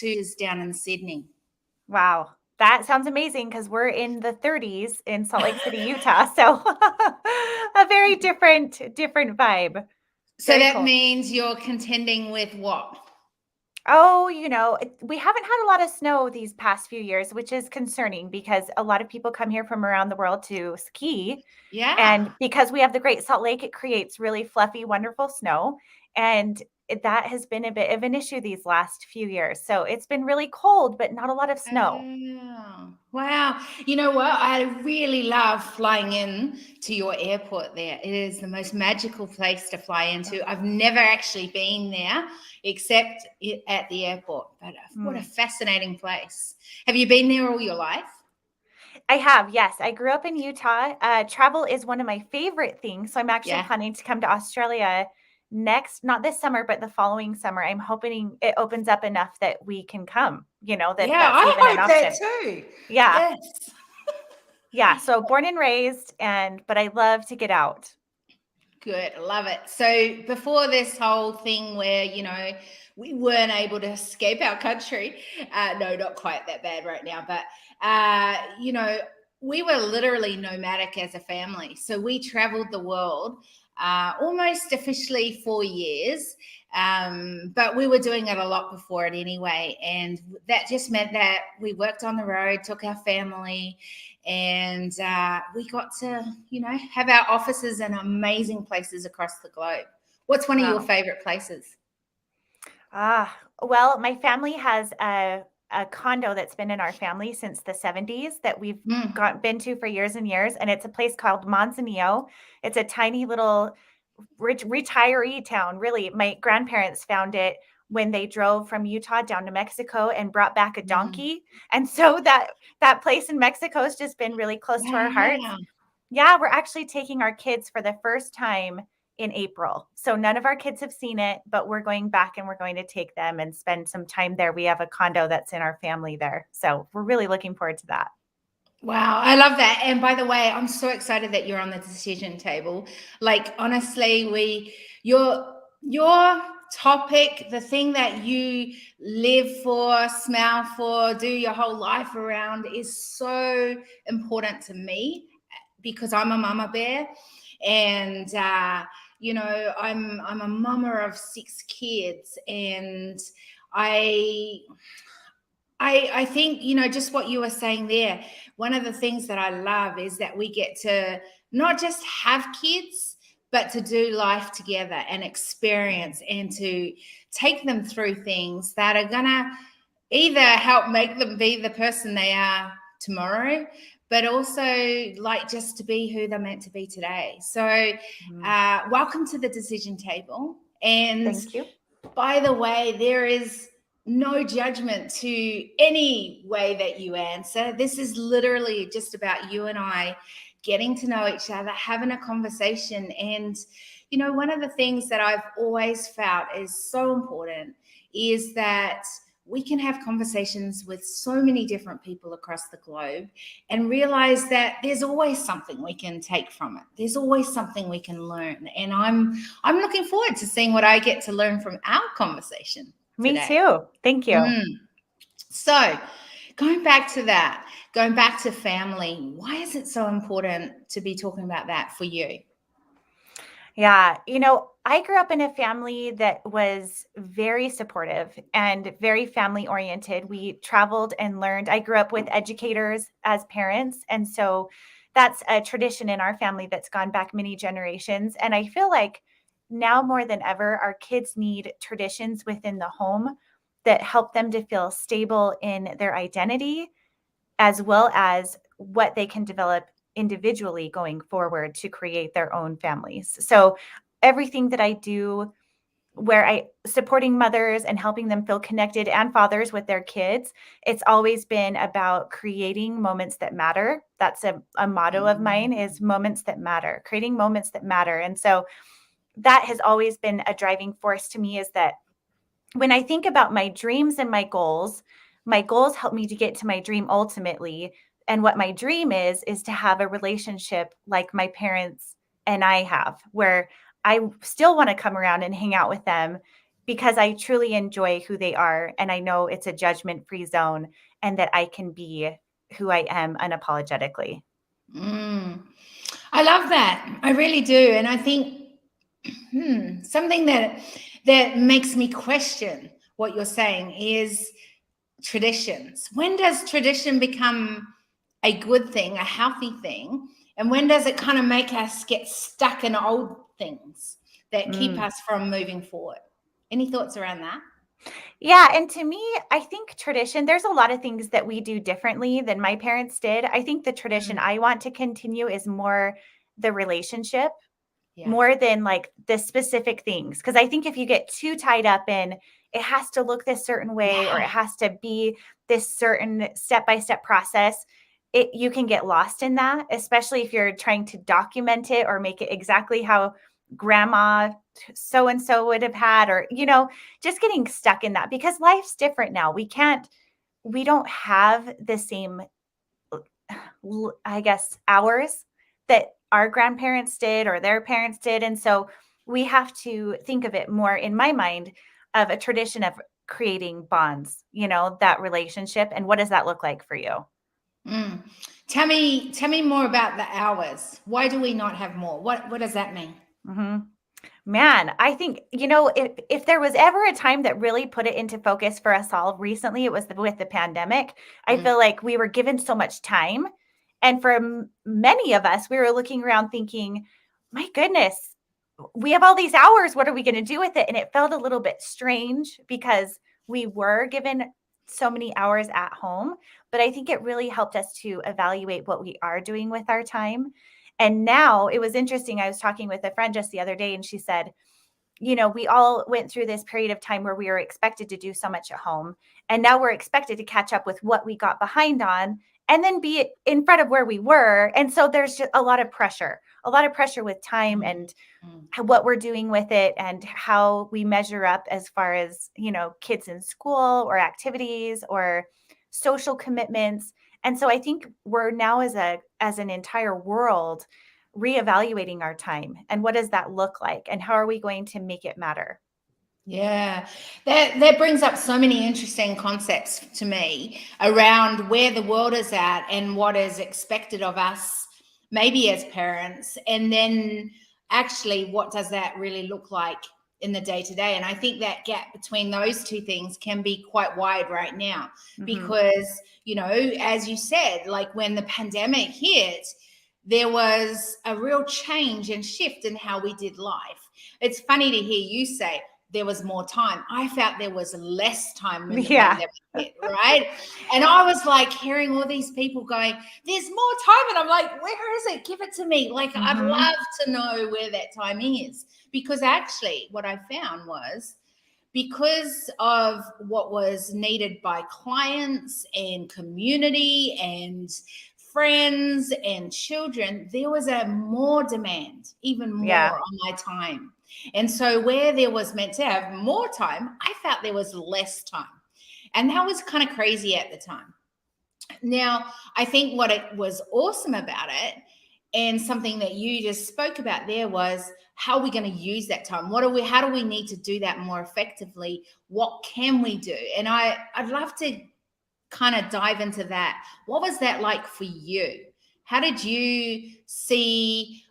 is down in Sydney. Wow. That sounds amazing because we're in the 30s in Salt Lake City, Utah. So a very different vibe. So Very that cool. means you're contending with what? Oh, we haven't had a lot of snow these past few years, which is concerning because a lot of people come here from around the world to ski. Yeah. And because we have the Great Salt Lake, it creates really fluffy, wonderful snow. And that has been a bit of an issue these last few years. So it's been really cold, but not a lot of snow. Oh, wow. You know what? I really love flying in to your airport there. It is the most magical place to fly into. I've never actually been there except at the airport, but what a Mm. fascinating place. Have you been there all your life? I have, yes. I grew up in Utah. Travel is one of my favorite things. So I'm actually Yeah. planning to come to Australia not this summer, but the following summer. I'm hoping it opens up enough that we can come, Yeah, that's I even an hope that option. too. Yeah. Yes. Yeah. So born and raised, but I love to get out. Good, love it. So before this whole thing where, we weren't able to escape our country, no, not quite that bad right now, but, we were literally nomadic as a family. So we traveled the world almost officially 4 years, but we were doing it a lot before it anyway. And that just meant that we worked on the road, took our family, and we got to, have our offices in amazing places across the globe. What's one of your Wow. favorite places? Well, my family has a condo that's been in our family since the 70s that we've Mm. been to for years and years. And it's a place called Manzanillo. It's a tiny little retiree town, really. My grandparents found it when they drove from Utah down to Mexico and brought back a Mm. donkey. And so that place in Mexico has just been really close to our hearts. Wow. Yeah, we're actually taking our kids for the first time in April. So none of our kids have seen it, but we're going back and we're going to take them and spend some time there. We have a condo that's in our family there. So we're really looking forward to that. Wow, I love that. And by the way, I'm so excited that you're on the decision table. Like honestly, your topic, the thing that you live for, smile for, do your whole life around is so important to me because I'm a mama bear, and I'm a mama of 6 kids, and I I think, just what you were saying there, one of the things that I love is that we get to not just have kids, but to do life together and experience and to take them through things that are going to either help make them be the person they are tomorrow, but also like just to be who they're meant to be today. So, Mhm. welcome to the decision table. And Thank you. by the way, there is no judgment to any way that you answer. This is literally just about you and I getting to know each other, having a conversation. And, one of the things that I've always felt is so important is that we can have conversations with so many different people across the globe and realize that there's always something we can take from it. There's always something we can learn. And I'm looking forward to seeing what I get to learn from our conversation Me today. too. Thank you. Mm. So, going back to that, going back to family, why is it so important to be talking about that for you? Yeah. I grew up in a family that was very supportive and very family oriented. We traveled and learned. I grew up with educators as parents. And so that's a tradition in our family that's gone back many generations. And I feel like now more than ever, our kids need traditions within the home that help them to feel stable in their identity as well as what they can develop individually going forward to create their own families. So everything that I do where I supporting mothers and helping them feel connected and fathers with their kids, it's always been about creating moments that matter. That's a motto of mine is moments that matter, creating moments that matter. And so that has always been a driving force to me is that when I think about my dreams and my goals help me to get to my dream ultimately. And what my dream is to have a relationship like my parents and I have, where I still want to come around and hang out with them because I truly enjoy who they are. And I know it's a judgment-free zone and that I can be who I am unapologetically. I love that. I really do. And I think something that makes me question what you're saying is traditions. When does tradition become a good thing, a healthy thing? And when does it kind of make us get stuck in old things that keep us from moving forward? Any thoughts around that? Yeah. And to me, I think tradition, there's a lot of things that we do differently than my parents did. I think the tradition I want to continue is more the relationship, more than like the specific things. Because I think if you get too tied up in it has to look this certain way or it has to be this certain step-by-step process, you can get lost in that, especially if you're trying to document it or make it exactly how grandma so-and-so would have had, or, just getting stuck in that because life's different now. We don't have the same, I guess, hours that our grandparents did or their parents did. And so we have to think of it more, in my mind, of a tradition of creating bonds, that relationship. And what does that look like for you? Tell me more about the hours. Why do we not have more? What does that mean? Man, I think, if there was ever a time that really put it into focus for us all recently, it was with the pandemic. I feel like we were given so much time. And for many of us, we were looking around thinking, my goodness, we have all these hours. What are we going to do with it? And it felt a little bit strange because we were given so many hours at home. But I think it really helped us to evaluate what we are doing with our time. And now it was interesting. I was talking with a friend just the other day, and she said, we all went through this period of time where we were expected to do so much at home. And now we're expected to catch up with what we got behind on and then be in front of where we were. And so there's just a lot of pressure with time and what we're doing with it and how we measure up as far as, kids in school or activities or social commitments. And so I think we're now as an entire world reevaluating our time and what does that look like and how are we going to make it matter? Yeah, that brings up so many interesting concepts to me around where the world is at and what is expected of us, maybe as parents, and then actually what does that really look like in the day to day. And I think that gap between those two things can be quite wide right now because, as you said, like when the pandemic hit, there was a real change and shift in how we did life. It's funny to hear you say there was more time. I felt there was less time when the pandemic hit, right? And I was like hearing all these people going, there's more time. And I'm like, where is it? Give it to me. Like, I'd love to know where that time is. Because actually what I found was because of what was needed by clients and community and friends and children, there was a more demand, even more on my time. And so where there was meant to have more time, I felt there was less time. And that was kind of crazy at the time. Now, I think what it was awesome about it and something that you just spoke about there was how are we going to use that time? How do we need to do that more effectively? What can we do? And I'd love to kind of dive into that. What was that like for you? How did you see,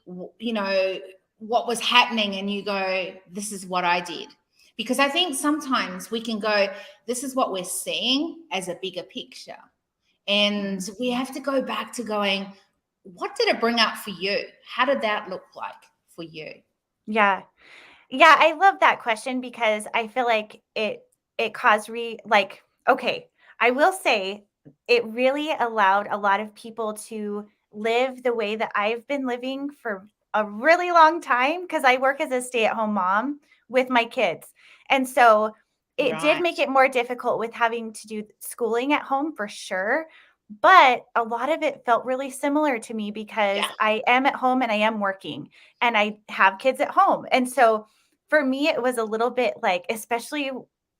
what was happening and you go, this is what I did? Because I think sometimes we can go, this is what we're seeing as a bigger picture. And we have to go back to going, what did it bring up for you? How did that look like for you? Yeah. Yeah. I love that question because I feel like it caused okay, I will say it really allowed a lot of people to live the way that I've been living for a really long time because I work as a stay-at-home mom with my kids. And so it did make it more difficult with having to do schooling at home for sure. But a lot of it felt really similar to me because I am at home and I am working and I have kids at home. And so for me, it was a little bit like, especially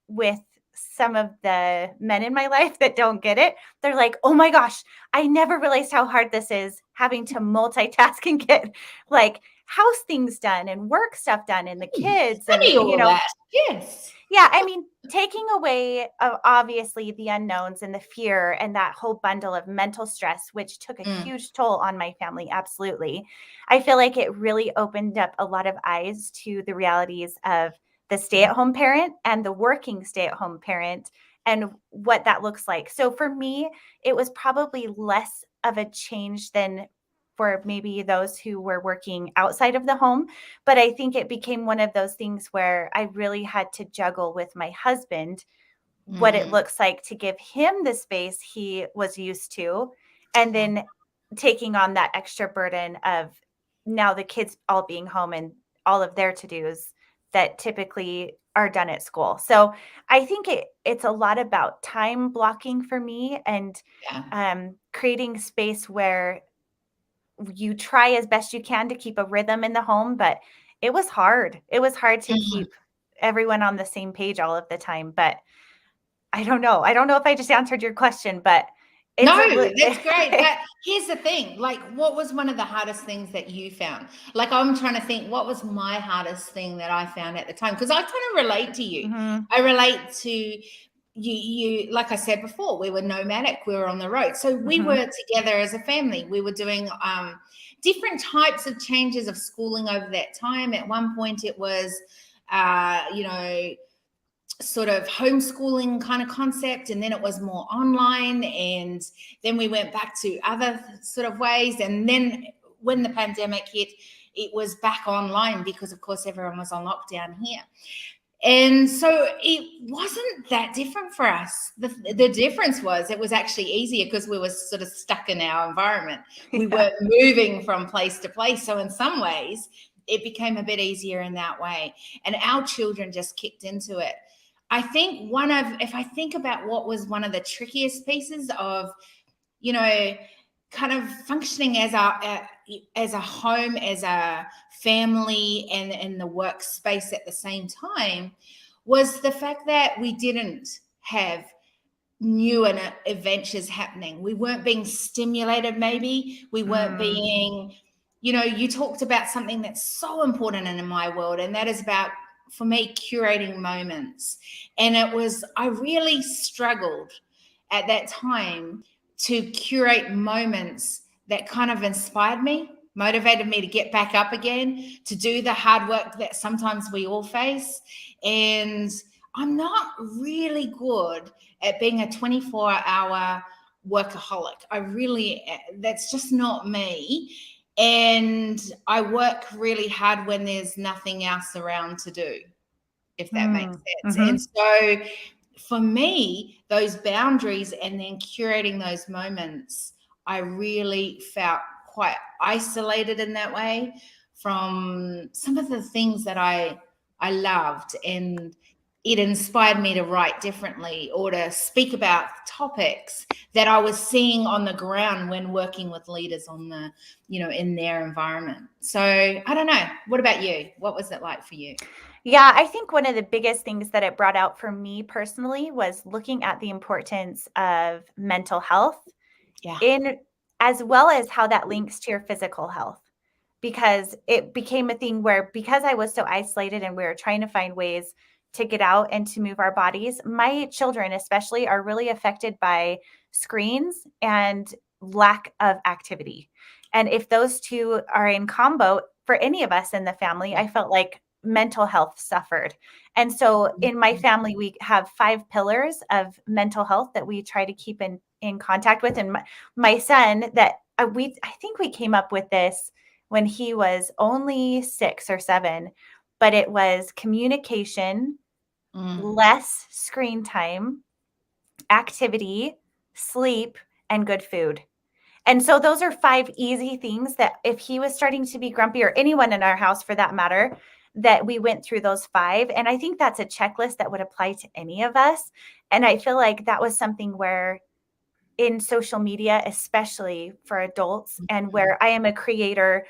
with some of the men in my life that don't get it, they're like, oh my gosh, I never realized how hard this is having to multitask and get like house things done and work stuff done and the kids and, Funny all that. Yes. yeah, I mean, taking away obviously the unknowns and the fear and that whole bundle of mental stress, which took a huge toll on my family. Absolutely. I feel like it really opened up a lot of eyes to the realities of the stay-at-home parent and the working stay-at-home parent and what that looks like. So for me, it was probably less of a change than for maybe those who were working outside of the home. But I think it became one of those things where I really had to juggle with my husband what it looks like to give him the space he was used to, and then taking on that extra burden of now the kids all being home and all of their to-dos that typically are done at school. So I think it's a lot about time blocking for me and creating space where you try as best you can to keep a rhythm in the home, but it was hard. It was hard to keep everyone on the same page all of the time. But I don't know. I don't know if I just answered your question, but no, that's great. But here's the thing, like, what was one of the hardest things that you found? Like, I'm trying to think, what was my hardest thing that I found at the time? Because I kind of relate to you. I relate to you, like I said before, we were nomadic, we were on the road. So we were together as a family. We were doing different types of changes of schooling over that time. At one point it was, sort of homeschooling kind of concept, and then it was more online, and then we went back to other sort of ways, and then when the pandemic hit, it was back online because of course everyone was on lockdown here. And so it wasn't that different for us. The difference was it was actually easier because we were sort of stuck in our environment. We weren't moving from place to place. So in some ways, it became a bit easier in that way. And our children just kicked into it. I think if I think about what was one of the trickiest pieces of, kind of functioning as a home, as a family, and in the workspace at the same time, was the fact that we didn't have new adventures happening. We weren't being stimulated. Maybe we weren't being, you talked about something that's so important in my world, and that is about, for me, curating moments. And I really struggled at that time to curate moments that kind of inspired me, motivated me to get back up again, to do the hard work that sometimes we all face. And I'm not really good at being a 24-hour workaholic. That's just not me. And I work really hard when there's nothing else around to do, if that makes sense. And so for me, those boundaries and then curating those moments, I really felt quite isolated in that way from some of the things that I loved, and it inspired me to write differently or to speak about topics that I was seeing on the ground when working with leaders on the, in their environment. So I don't know. What about you? What was it like for you? Yeah, I think one of the biggest things that it brought out for me personally was looking at the importance of mental health as well as how that links to your physical health. Because it became a thing where, because I was so isolated and we were trying to find ways to get out and to move our bodies, my children especially are really affected by screens and lack of activity. And if those two are in combo for any of us in the family, I felt like mental health suffered. And so in my family, we have 5 pillars of mental health that we try to keep in contact with. And my son, that I think we came up with this when he was only 6 or 7, but it was communication, less screen time, activity, sleep, and good food. And so those are 5 easy things that if he was starting to be grumpy, or anyone in our house for that matter, that we went through those 5. And I think that's a checklist that would apply to any of us. And I feel like that was something where in social media, especially for adults, and where I am a creator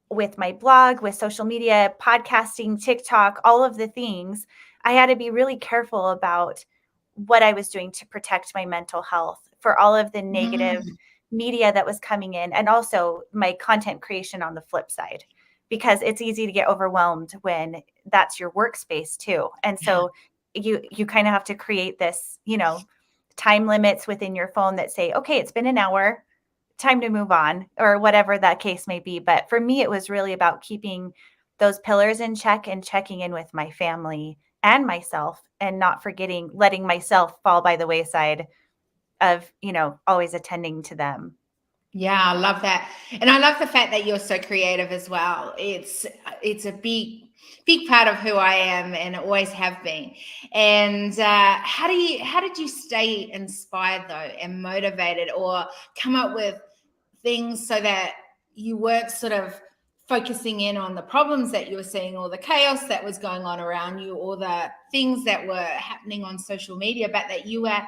with my blog, with social media, podcasting, TikTok, all of the things, I had to be really careful about what I was doing to protect my mental health for all of the negative media that was coming in, and also my content creation on the flip side. because it's easy to get overwhelmed when that's your workspace too. And so you kind of have to create this, time limits within your phone that say, okay, it's been an hour, time to move on, or whatever that case may be. But for me, it was really about keeping those pillars in check and checking in with my family and myself, and not forgetting, letting myself fall by the wayside of, always attending to them. Yeah, I love that. And I love the fact that you're so creative as well. It's a big part of who I am and always have been. And how did you stay inspired though and motivated, or come up with things so that you weren't sort of focusing in on the problems that you were seeing, or the chaos that was going on around you, or the things that were happening on social media, but that you were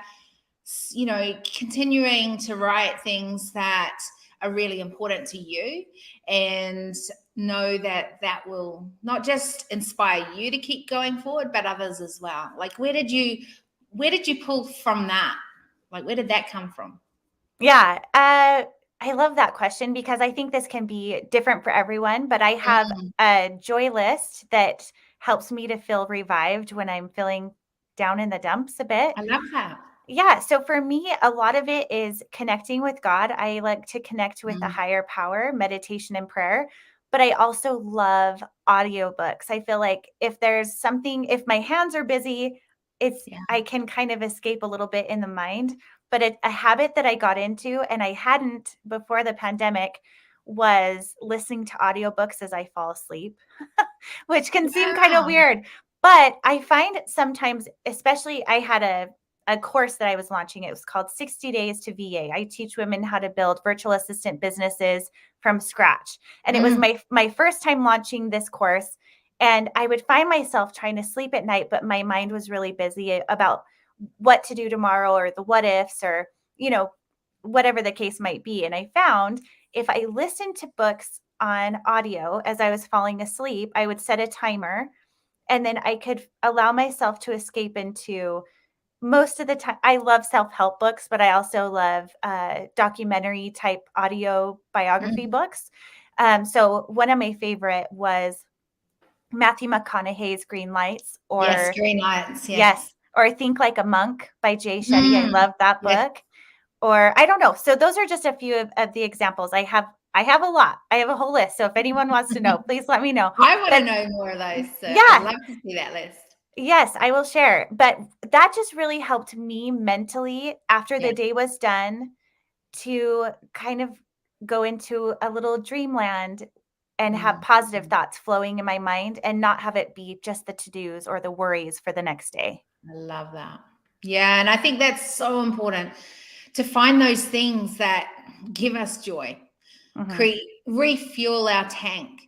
continuing to write things that are really important to you, and know that will not just inspire you to keep going forward, but others as well. Like, where did you pull from that? Like, where did that come from? Yeah. I love that question, because I think this can be different for everyone, but I have a joy list that helps me to feel revived when I'm feeling down in the dumps a bit. I love that. Yeah. So for me, a lot of it is connecting with God. I like to connect with a higher power, meditation and prayer, but I also love audiobooks. I feel like if my hands are busy, I can kind of escape a little bit in the mind. But a habit that I got into, and I hadn't before the pandemic, was listening to audiobooks as I fall asleep, which can seem kind of weird. But I find sometimes, especially, I had a course that I was launching. It was called 60 Days to VA. I teach women how to build virtual assistant businesses from scratch. And it was my first time launching this course. And I would find myself trying to sleep at night, but my mind was really busy about what to do tomorrow, or the what ifs, or, whatever the case might be. And I found if I listened to books on audio as I was falling asleep, I would set a timer, and then I could allow myself to escape into, most of the time, I love self-help books, but I also love documentary type audio biography books. So one of my favorite was Matthew McConaughey's Green Lights, or Green Lights. Yes. Or Think Like a Monk by Jay Shetty. I love that book. Or I don't know. So those are just a few of the examples. I have a lot. I have a whole list. So if anyone wants to know, please let me know. I want to know more of those. So I'd love to see that list. Yes, I will share. But that just really helped me mentally after the day was done, to kind of go into a little dreamland and have positive thoughts flowing in my mind, and not have it be just the to-dos or the worries for the next day. I love that. Yeah. And I think that's so important, to find those things that give us joy, refuel our tank.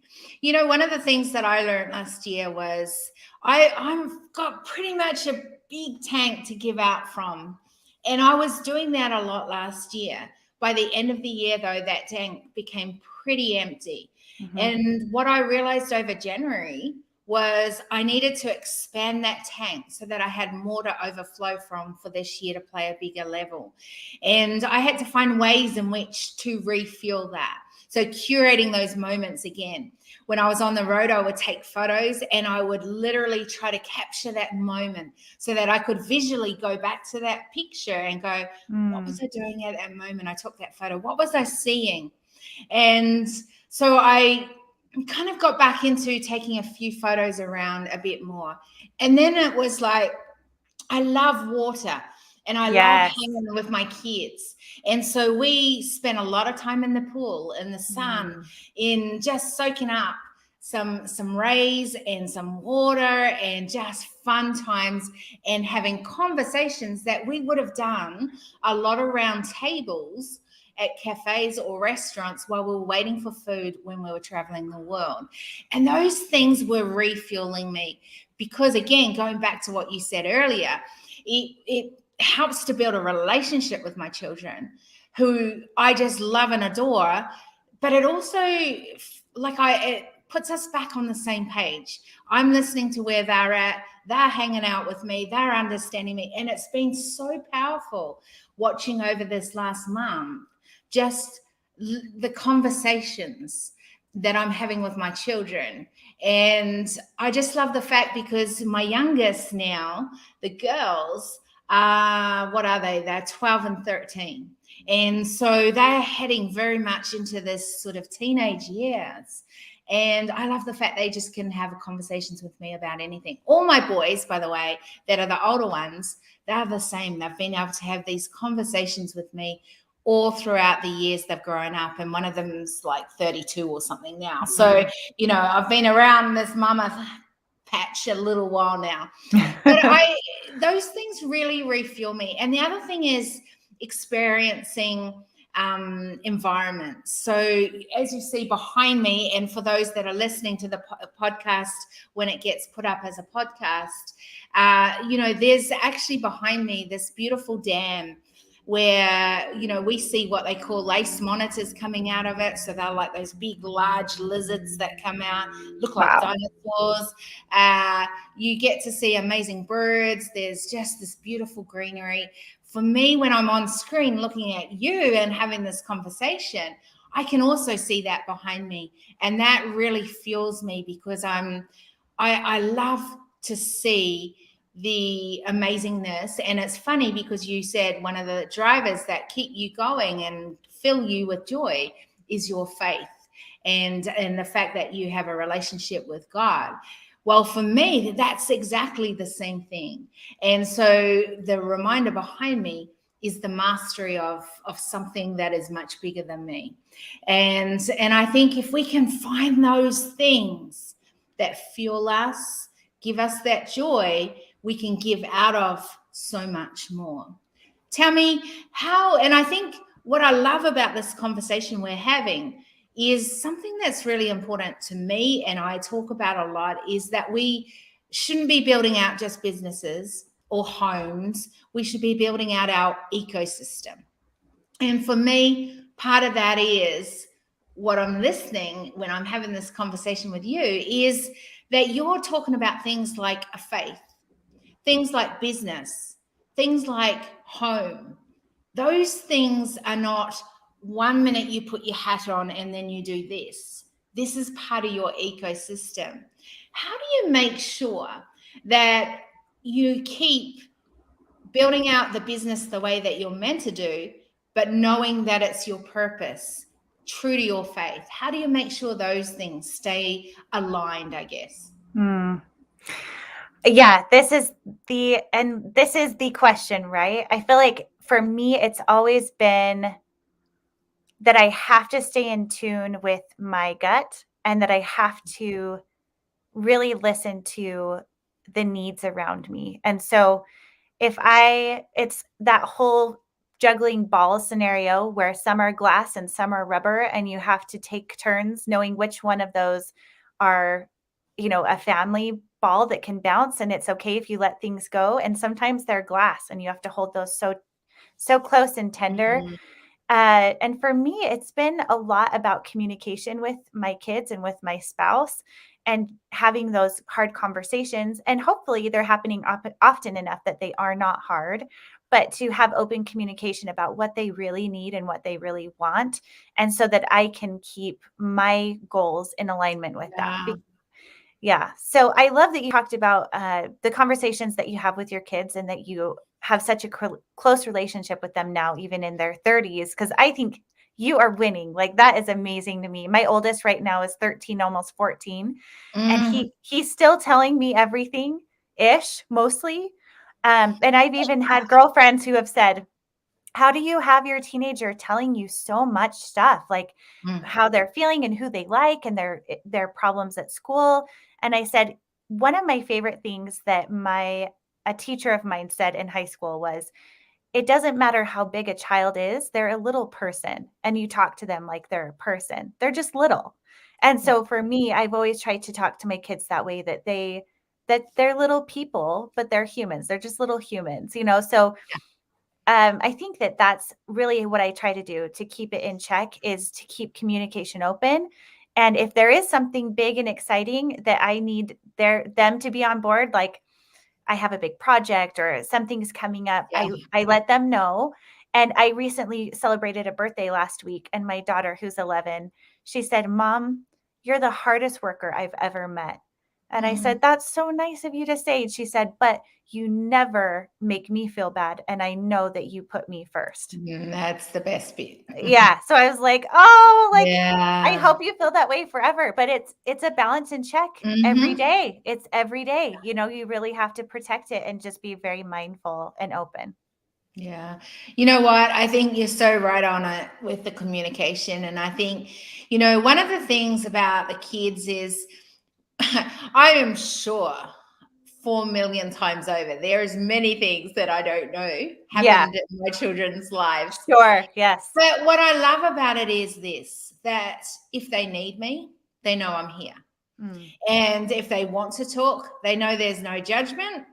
One of the things that I learned last year was I've got pretty much a big tank to give out from. And I was doing that a lot last year. By the end of the year, though, that tank became pretty empty. And what I realized over January was I needed to expand that tank so that I had more to overflow from for this year, to play a bigger level. And I had to find ways in which to refuel that. So curating those moments again. When I was on the road, I would take photos, and I would literally try to capture that moment so that I could visually go back to that picture and go, what was I doing at that moment? I took that photo. What was I seeing? And so I kind of got back into taking a few photos around a bit more. And then it was like, I love water, and I love hanging with my kids. And so we spent a lot of time in the pool, in the sun, in just soaking up some rays and some water, and just fun times, and having conversations that we would have done a lot around tables at cafes or restaurants while we were waiting for food when we were traveling the world. And those things were refueling me, because, again, going back to what you said earlier, it helps to build a relationship with my children, who I just love and adore. But it also, it puts us back on the same page. I'm listening to where they're at. They're hanging out with me. They're understanding me. And it's been so powerful watching over this last month, just the conversations that I'm having with my children. And I just love the fact, because my youngest now, the girls, what are they? They're 12 and 13. And so they're heading very much into this sort of teenage years. And I love the fact they just can have conversations with me about anything. All my boys, by the way, that are the older ones, they're the same. They've been able to have these conversations with me all throughout the years they've grown up. And one of them's like 32 or something now. So, I've been around this mama patch a little while now. But those things really refuel me. And the other thing is experiencing environments. So as you see behind me, and for those that are listening to the podcast when it gets put up as a podcast, there's actually behind me this beautiful dam where, we see what they call lace monitors coming out of it. So they're like those big, large lizards that come out, look like dinosaurs. You get to see amazing birds. There's just this beautiful greenery. For me, when I'm on screen looking at you and having this conversation, I can also see that behind me. And that really fuels me, because I love to see the amazingness. And it's funny, because you said one of the drivers that keep you going and fill you with joy is your faith and the fact that you have a relationship with God. Well, for me, that's exactly the same thing. And so the reminder behind me is the mastery of something that is much bigger than me. And I think if we can find those things that fuel us, give us that joy, we can give out of so much more. Tell me how, and I think what I love about this conversation we're having is something that's really important to me, and I talk about a lot, is that we shouldn't be building out just businesses or homes. We should be building out our ecosystem. And for me, part of that is what I'm listening when I'm having this conversation with you, is that you're talking about things like a faith, things like business, things like home. Those things are not 1 minute you put your hat on and then you do this. This is part of your ecosystem. How do you make sure that you keep building out the business the way that you're meant to do, but knowing that it's your purpose, true to your faith? How do you make sure those things stay aligned, I guess? Yeah, this is the question, right? I feel like for me, it's always been that I have to stay in tune with my gut, and that I have to really listen to the needs around me. And so it's that whole juggling ball scenario where some are glass and some are rubber, and you have to take turns knowing which one of those are, a family ball that can bounce, and it's okay if you let things go. And sometimes they're glass and you have to hold those so close and tender. Mm-hmm. And for me, it's been a lot about communication with my kids and with my spouse, and having those hard conversations. And hopefully they're happening often enough that they are not hard, but to have open communication about what they really need and what they really want. And so that I can keep my goals in alignment with that. Yeah. So I love that you talked about the conversations that you have with your kids, and that you have such a close relationship with them now, even in their 30s, because I think you are winning. Like, that is amazing to me. My oldest right now is 13, almost 14. And he's still telling me everything ish, mostly. And I've even had girlfriends who have said, how do you have your teenager telling you so much stuff, like how they're feeling and who they like and their problems at school? And I said, one of my favorite things that a teacher of mine said in high school was, it doesn't matter how big a child is, they're a little person, and you talk to them like they're a person. They're just little. And so for me, I've always tried to talk to my kids that way, that they're little people, but they're humans. They're just little humans, So I think that that's really what I try to do to keep it in check, is to keep communication open. And if there is something big and exciting that I need them to be on board, like I have a big project or something's coming up, I let them know. And I recently celebrated a birthday last week, and my daughter, who's 11, she said, Mom, "You're the hardest worker I've ever met." And I Mm. said, "That's so nice of you to say." And she said, "But you never make me feel bad, and I know that you put me first." That's the best bit. Yeah, so I was like, "Oh, like, I Yeah. hope you feel that way forever," but it's a balance and check every Hmm. day. It's every day, you really have to protect it and just be very mindful and open. Yeah. You know what? I think you're so right on it with the communication. And I think, one of the things about the kids is I am sure 4 million times over, there's many things that I don't know Yeah, happened in my children's lives. sure, yes. But what I love about it is this, that if they need me, they know I'm here. Mm, And if they want to talk, they know there's no judgment.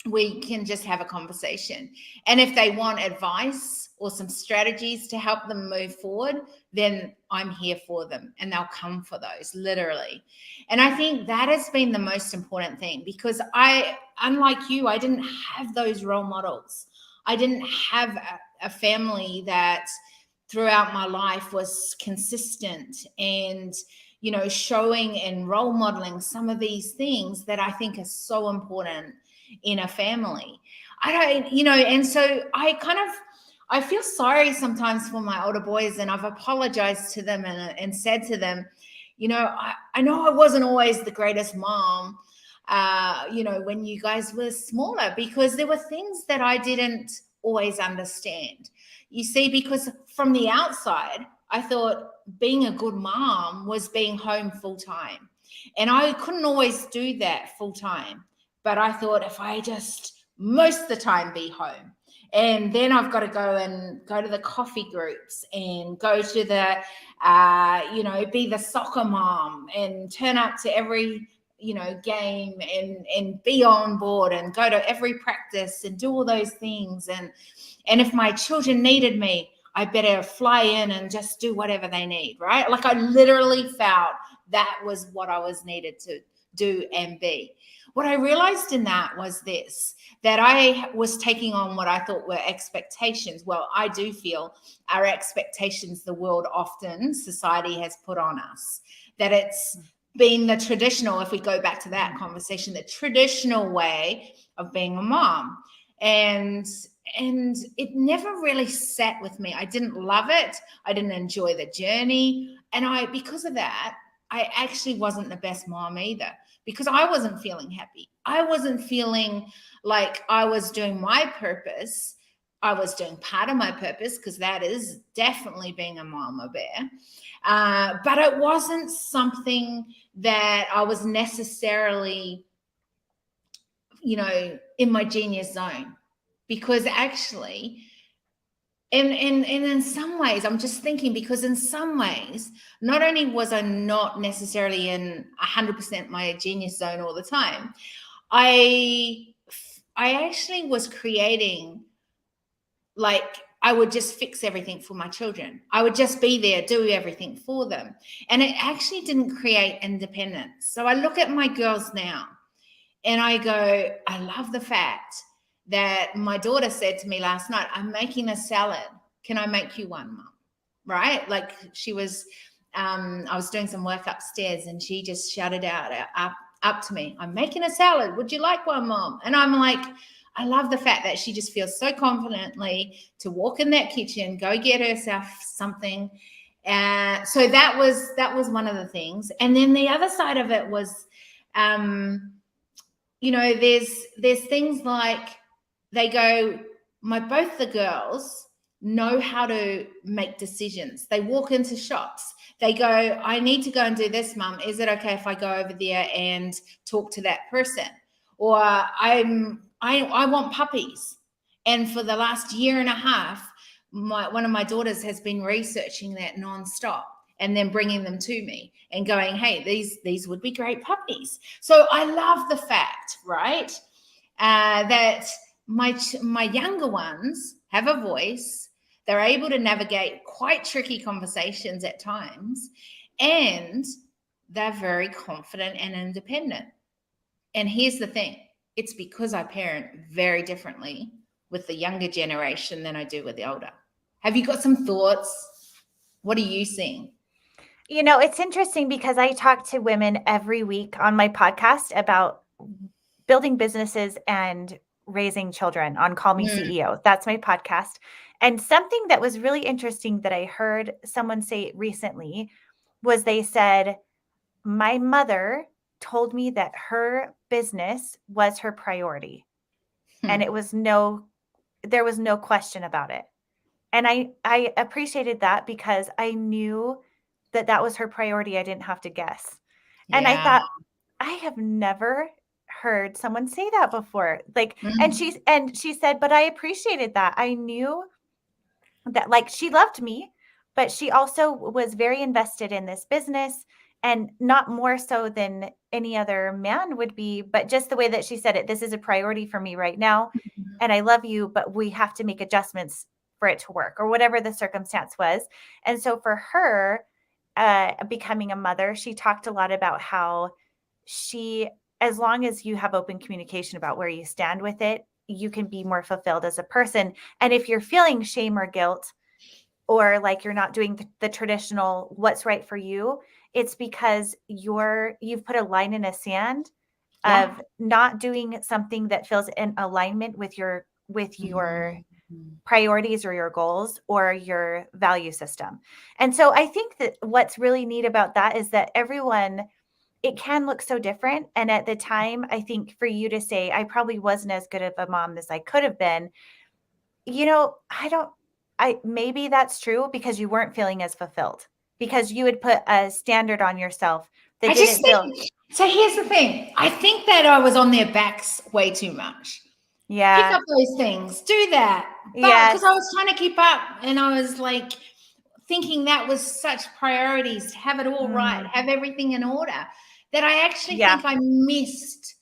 We can just have a conversation. And if they want advice or some strategies to help them move forward, then I'm here for them and they'll come for those, literally. And I think that has been the most important thing, because unlike you, I didn't have those role models. I didn't have a family that throughout my life was consistent and showing and role modeling some of these things that I think are so important in a family. I don't, and so I feel sorry sometimes for my older boys, and I've apologized to them and said to them, I know I wasn't always the greatest mom, when you guys were smaller, because there were things that I didn't always understand. You see, because from the outside, I thought being a good mom was being home full time. And I couldn't always do that full time. But I thought if I just most of the time be home, and then I've got to go to the coffee groups and go to the, be the soccer mom and turn up to every, game and be on board and go to every practice and do all those things. And if my children needed me, I better fly in and just do whatever they need, right? Like I literally felt that was what I was needed to do and be. What I realized in that was this, that I was taking on what I thought were expectations. Well, I do feel our expectations, the world often, society has put on us, that it's been the traditional, if we go back to that conversation, the traditional way of being a mom. And it never really sat with me. I didn't love it. I didn't enjoy the journey. And because of that, I actually wasn't the best mom either, because I wasn't feeling happy. I wasn't feeling like I was doing my purpose. I was doing part of my purpose, because that is definitely being a mama bear. But it wasn't something that I was necessarily, in my genius zone, because actually, and in some ways, I'm just thinking, because in some ways, not only was I not necessarily in 100% my genius zone all the time, I actually was creating, like, I would just fix everything for my children. I would just be there, do everything for them. And it actually didn't create independence. So I look at my girls now and I go, I love the fact that my daughter said to me last night, I'm making a salad. Can I make you one, Mom? Right? Like she was, I was doing some work upstairs and she just shouted out up to me, I'm making a salad. Would you like one, Mom? And I'm like, I love the fact that she just feels so confidently to walk in that kitchen, go get herself something. So that was one of the things. And then the other side of it was, there's things like both the girls know how to make decisions. They walk into shops. They go, I need to go and do this, Mum. Is it okay if I go over there and talk to that person? Or I want puppies. And for the last year and a half, one of my daughters has been researching that nonstop and then bringing them to me and going, hey, these would be great puppies. So I love the fact, right, that my younger ones have a voice. They're able to navigate quite tricky conversations at times, and they're very confident and independent. And here's the thing, it's because I parent very differently with the younger generation than I do with the older. Have you got some thoughts? What are you seeing? It's interesting because I talk to women every week on my podcast about building businesses and raising children on Call Me Mm. CEO. That's my podcast. And something that was really interesting that I heard someone say recently was they said, my mother told me that her business was her priority. And there was no question about it. And I appreciated that because I knew that that was her priority. I didn't have to guess. And I Yeah. thought, I have never heard someone say that before. Like, and she said, but I appreciated that. I knew that, like, she loved me, but she also was very invested in this business, and not more so than any other man would be, but just the way that she said it, this is a priority for me right now. And I love you, but we have to make adjustments for it to work, or whatever the circumstance was. And so for her, becoming a mother, she talked a lot about how as long as you have open communication about where you stand with it, you can be more fulfilled as a person. And if you're feeling shame or guilt, or like you're not doing the traditional what's right for you, it's because you've put a line in the sand of not doing something that feels in alignment with your priorities or your goals or your value system. And so I think that what's really neat about that is that it can look so different. And at the time, I think for you to say, I probably wasn't as good of a mom as I could have been, maybe that's true because you weren't feeling as fulfilled, because you would put a standard on yourself that I just didn't feel. think, so here's the thing. I think that I was on their backs way too much. Pick Yeah. up those things, do that. But Yes. because I was trying to keep up, and I was like thinking that was such priorities, to have it all right, have everything in order, that I actually think I missed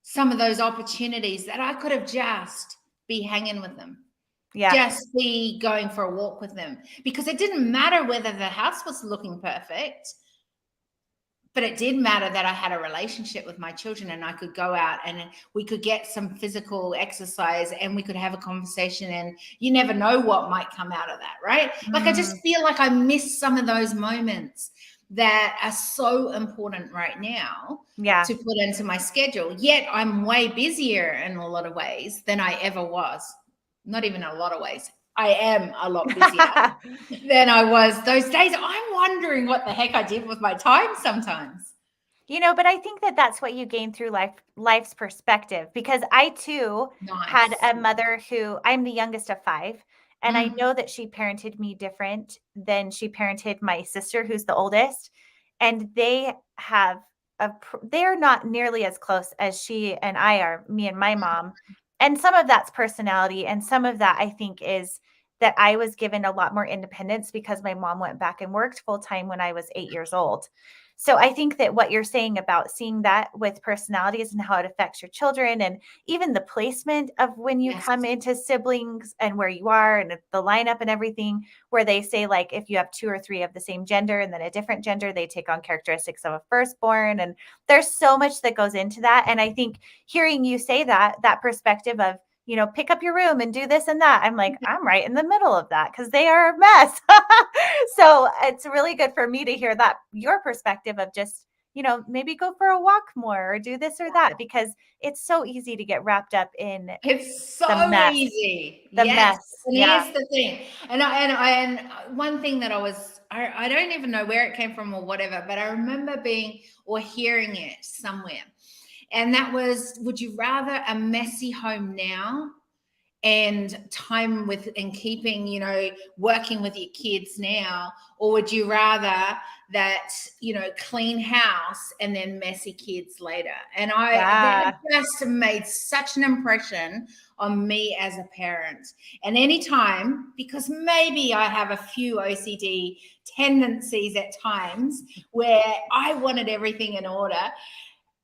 some of those opportunities that I could have just be hanging with them. Yeah. Just be going for a walk with them, because it didn't matter whether the house was looking perfect, but it did matter that I had a relationship with my children, and I could go out and we could get some physical exercise, and we could have a conversation, and you never know what might come out of that, right? Like, I just feel like I missed some of those moments that are so important right now to put into my schedule. Yet I'm way busier in a lot of ways than I ever was. Not even a lot of ways. I am a lot busier than I was those days. I'm wondering what the heck I did with my time sometimes. But I think that that's what you gain through life's perspective, because I too had a mother who, I'm the youngest of 5. And I know that she parented me different than she parented my sister, who's the oldest. And they're not nearly as close as she and I are, me and my mom. And some of that's personality. And some of that, I think, is that I was given a lot more independence because my mom went back and worked full time when I was 8 years old. So I think that what you're saying about seeing that with personalities and how it affects your children, and even the placement of when you come into siblings and where you are and the lineup and everything, where they say, like, if you have 2 or 3 of the same gender and then a different gender, they take on characteristics of a firstborn. And there's so much that goes into that. And I think hearing you say that perspective of, pick up your room and do this and that, I'm like, I'm right in the middle of that because they are a mess. So it's really good for me to hear that, your perspective of just, maybe go for a walk more or do this or that, because it's so easy to get wrapped up in It's so the mess. easy. The mess. And here's the thing. And one thing that I don't even know where it came from or whatever, but I remember hearing it somewhere. And that was, would you rather a messy home now and time with and keeping, working with your kids now, or would you rather that, clean house and then messy kids later? And that just made such an impression on me as a parent. And anytime, because maybe I have a few OCD tendencies at times where I wanted everything in order,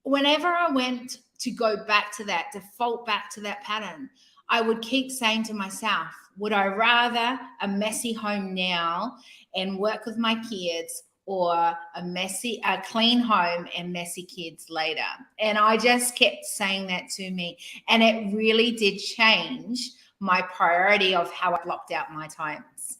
whenever I went to go back to that, default back to that pattern, I would keep saying to myself, would I rather a messy home now and work with my kids, or a clean home and messy kids later? And I just kept saying that to me. And it really did change my priority of how I blocked out my times.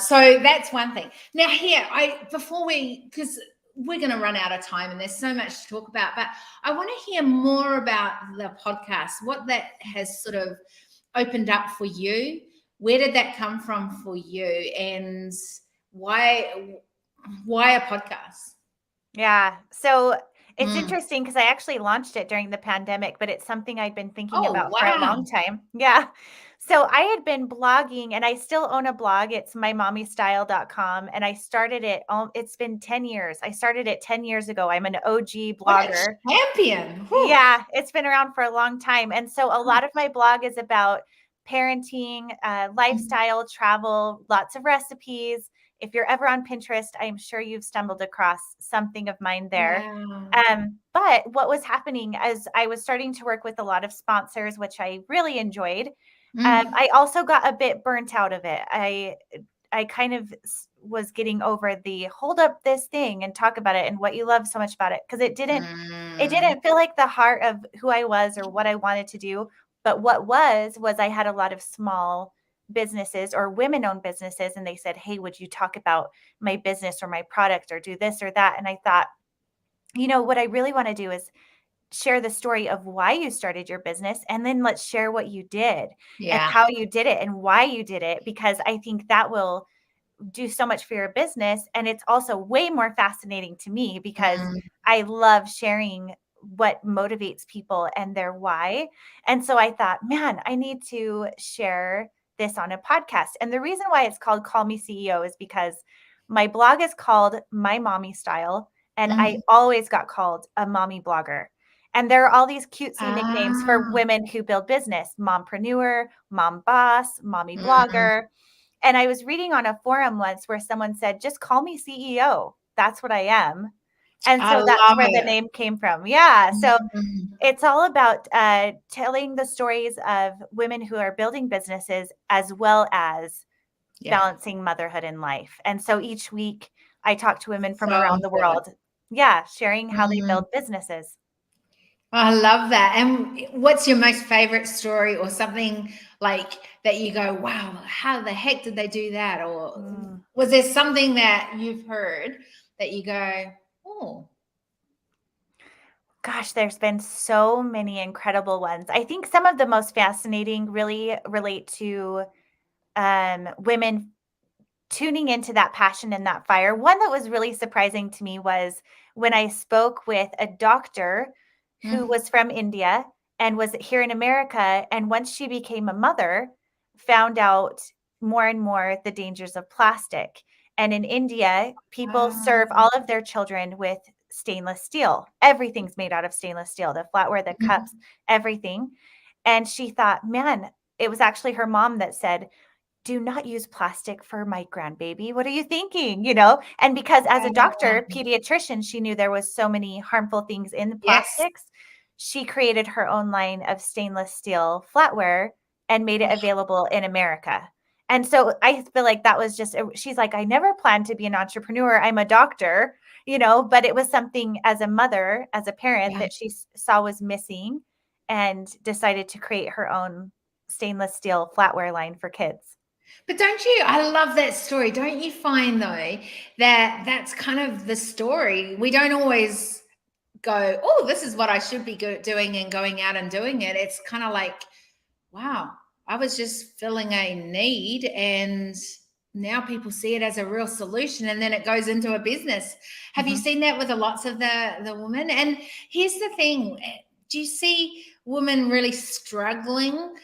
So that's one thing. Now here, because we're going to run out of time and there's so much to talk about, but I want to hear more about the podcast, what that has sort of opened up for you. Where did that come from for you, and why a podcast? Yeah. So it's interesting because I actually launched it during the pandemic, but it's something I'd been thinking Oh, about for a wow. long time. Yeah. So I had been blogging and I still own a blog. It's mymommystyle.com. And I started it, it's been 10 years. I started it 10 years ago. I'm an OG What a blogger. champion. Whew. Yeah, it's been around for a long time. And so a lot of my blog is about parenting, lifestyle, travel, lots of recipes. If you're ever on Pinterest, I'm sure you've stumbled across something of mine there. Wow. But what was happening as I was starting to work with a lot of sponsors, which I really enjoyed, I also got a bit burnt out of it. I kind of was getting over the hold up this thing and talk about it and what you love so much about it, because it didn't feel like the heart of who I was or what I wanted to do. But what was I had a lot of small businesses or women-owned businesses, and they said, hey, would you talk about my business or my product or do this or that? And I thought, what I really want to do is share the story of why you started your business, and then let's share what you did and Yeah. how you did it and why you did it, because I think that will do so much for your business. And it's also way more fascinating to me because I love sharing what motivates people and their why. And so I thought, man, I need to share this on a podcast. And the reason why it's called Call Me CEO is because my blog is called My Mommy Style, and I always got called a mommy blogger. And there are all these cutesy nicknames for women who build business: mompreneur, mom boss, mommy blogger. And I was reading on a forum once where someone said, just call me CEO. That's what I am. And I so that's love where the it. name came from. Yeah. So it's all about telling the stories of women who are building businesses as well as balancing motherhood and life. And so each week I talk to women from So around the important. world. Yeah. Sharing how they build businesses. I love that. And what's your most favorite story, or something like that you go, wow, how the heck did they do that? Or was there something that you've heard that you go, oh, Gosh, there's been so many incredible ones. I think some of the most fascinating really relate to women tuning into that passion and that fire. One that was really surprising to me was when I spoke with a doctor who was from India and was here in America. And once she became a mother, found out more and more the dangers of plastic. And in India, people serve all of their children with stainless steel. Everything's made out of stainless steel, the flatware, the cups, everything. And she thought, man, it was actually her mom that said, do not use plastic for my grandbaby. What are you thinking? And because as a doctor, pediatrician, she knew there was so many harmful things in the yes. plastics. She created her own line of stainless steel flatware and made it available in America. And so I feel like that was she's like, I never planned to be an entrepreneur. I'm a doctor, but it was something as a mother, as a parent, that she saw was missing and decided to create her own stainless steel flatware line for kids. But I love that story. Don't you find, though, that that's kind of the story? We don't always go, oh, this is what I should be doing and going out and doing it. It's kind of like, wow, I was just filling a need, and now people see it as a real solution, and then it goes into a business. Have you seen that with lots of the women? And here's the thing, do you see women really struggling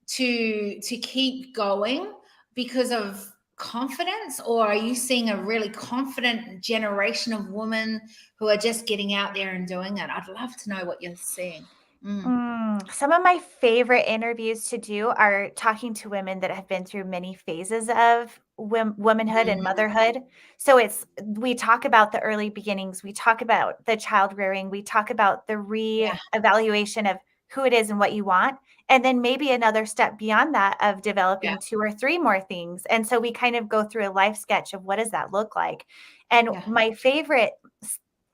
to keep going because of confidence, or are you seeing a really confident generation of women who are just getting out there and doing it? I'd love to know what you're seeing. Some of my favorite interviews to do are talking to women that have been through many phases of womanhood and motherhood. So we talk about the early beginnings, we talk about the child rearing, we talk about the re-evaluation of who it is and what you want, and then maybe another step beyond that of developing 2 or 3 more things. And so we kind of go through a life sketch of what does that look like. And my favorite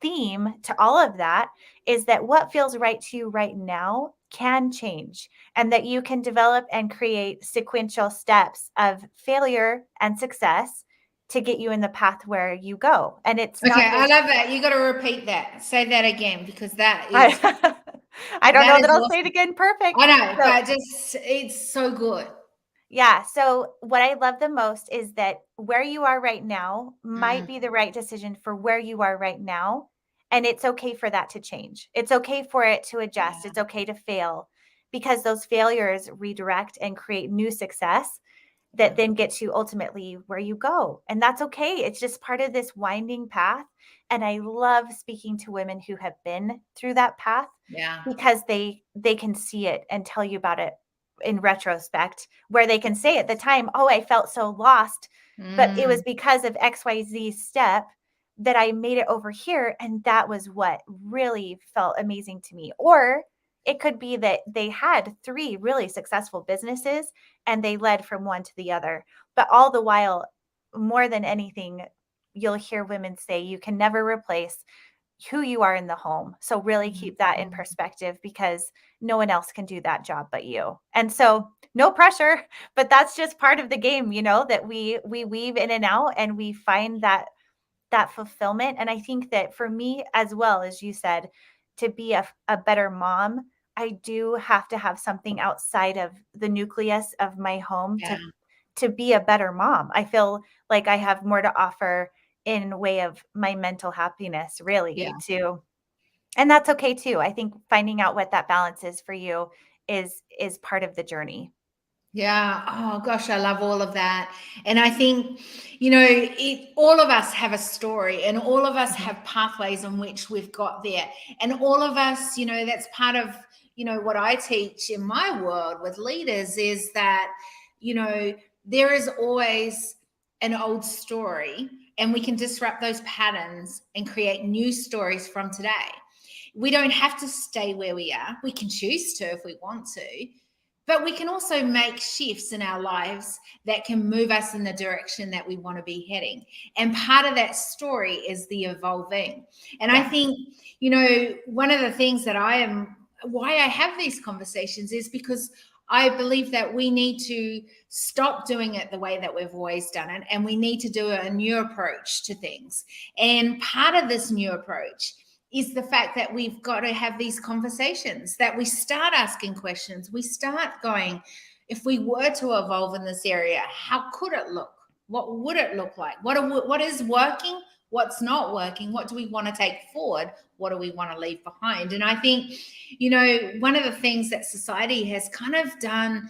theme to all of that is that what feels right to you right now can change and that you can develop and create sequential steps of failure and success to get you in the path where you go. And it's Okay, not I this. love that. You got to repeat that. Say that again, because I, I don't that know is that I'll say it awesome. again perfect. I know, So but just it's so good. yeah. So what I love the most is that where you are right now might Mm, be the right decision for where you are right now. And it's okay for that to change. It's okay for it to adjust. yeah, It's okay to fail because those failures redirect and create new success that then gets you ultimately where you go. And that's okay. It's just part of this winding path. And I love speaking to women who have been through that path yeah. because they can see it and tell you about it in retrospect, where they can say at the time, oh, I felt so lost, but it was Mm, because of XYZ step that I made it over here. And that was what really felt amazing to me. Or it could be that they had 3 really successful businesses and they led from one to the other. But all the while, more than anything, you'll hear women say you can never replace who you are in the home. So really keep that in mm. perspective because no one else can do that job but you. And so no pressure, but that's just part of the game, that we weave in and out and we find that fulfillment. And I think that for me as well, as you said, to be a better mom, I do have to have something outside of the nucleus of my home Yeah, to be a better mom. I feel like I have more to offer in way of my mental happiness, yeah. really, too. And that's okay too. I think finding out what that balance is for you is part of the journey. Yeah. Oh gosh, I love all of that. And I think, all of us have a story and all of us Mhm. have pathways on which we've got there. And all of us, that's part of, what I teach in my world with leaders is that, you know, there is always an old story and we can disrupt those patterns and create new stories from today. We don't have to stay where we are. We can choose to if we want to, but we can also make shifts in our lives that can move us in the direction that we want to be heading. And part of that story is the evolving. And I Yeah. think, one of the things why I have these conversations is because I believe that we need to stop doing it the way that we've always done it. And we need to do a new approach to things. And part of this new approach is the fact that we've got to have these conversations, that we start asking questions. We start going, if we were to evolve in this area, how could it look? What would it look like? What is working? What's not working? What do we want to take forward? What do we want to leave behind? And I think, one of the things that society has kind of done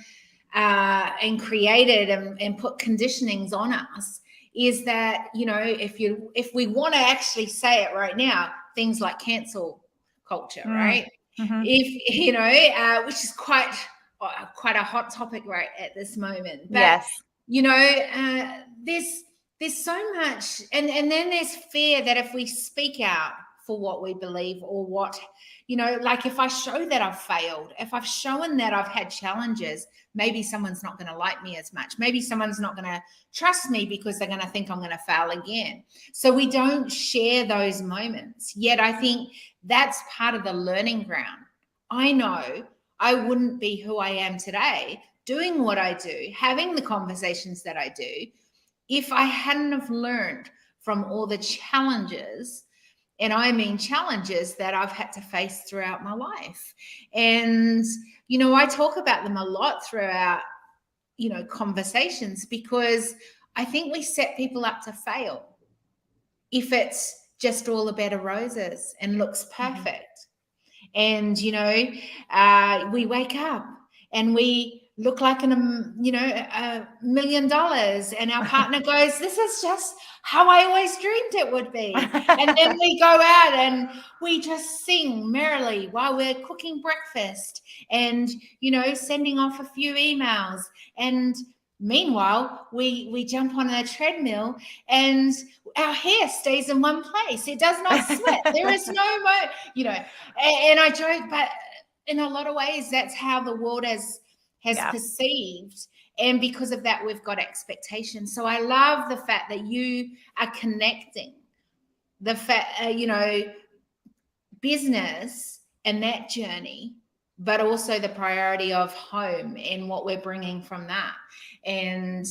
and created and put conditionings on us is that, if we want to actually say it right now, things like cancel culture, Mm. right? Mhm. If which is quite a hot topic right at this moment. But Yes. there's so much, and then there's fear that if we speak out for what we believe or what, like if I show that I've failed, if I've shown that I've had challenges, maybe someone's not going to like me as much. Maybe someone's not going to trust me because they're going to think I'm going to fail again. So we don't share those moments. Yet I think that's part of the learning ground. I know I wouldn't be who I am today, doing what I do, having the conversations that I do, if I hadn't have learned from all the challenges, and I mean challenges that I've had to face throughout my life. And, I talk about them a lot throughout, conversations, because I think we set people up to fail if it's just all a bed of roses and looks Mhm. perfect. And we wake up and we look like $1 million, and our partner goes, this is just how I always dreamed it would be. And then we go out and we just sing merrily while we're cooking breakfast and sending off a few emails. And meanwhile we jump on a treadmill and our hair stays in one place. It does not sweat. There is no and I joke, but in a lot of ways, that's how the world has Yeah. perceived. And because of that, we've got expectations. So I love the fact that you are connecting the fact, business and that journey but also the priority of home and what we're bringing from that. And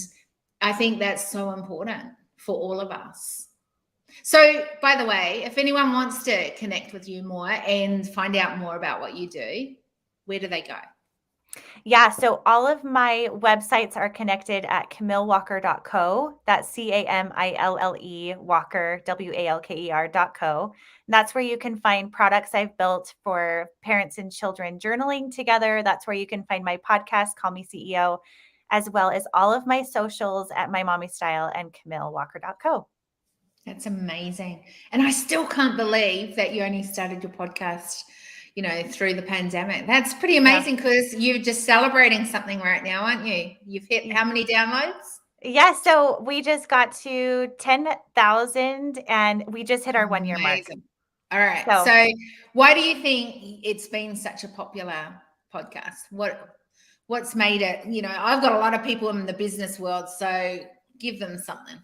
I think that's so important for all of us. So, by the way, if anyone wants to connect with you more and find out more about what you do, where do they go? Yeah, so all of my websites are connected at camillewalker.co. That's CAMILLE Walker, WALKER.co. And that's where you can find products I've built for parents and children journaling together. That's where you can find my podcast, Call Me CEO, as well as all of my socials at My Mommy Style and camillewalker.co. That's amazing. And I still can't believe that you only started your podcast, through the pandemic. That's pretty amazing because you're just celebrating something right now, aren't you? You've hit how many downloads? Yeah, so we just got to 10,000 and we just hit our 1 year mark. Amazing. All right. So why do you think it's been such a popular podcast? What's made it, I've got a lot of people in the business world, so give them something.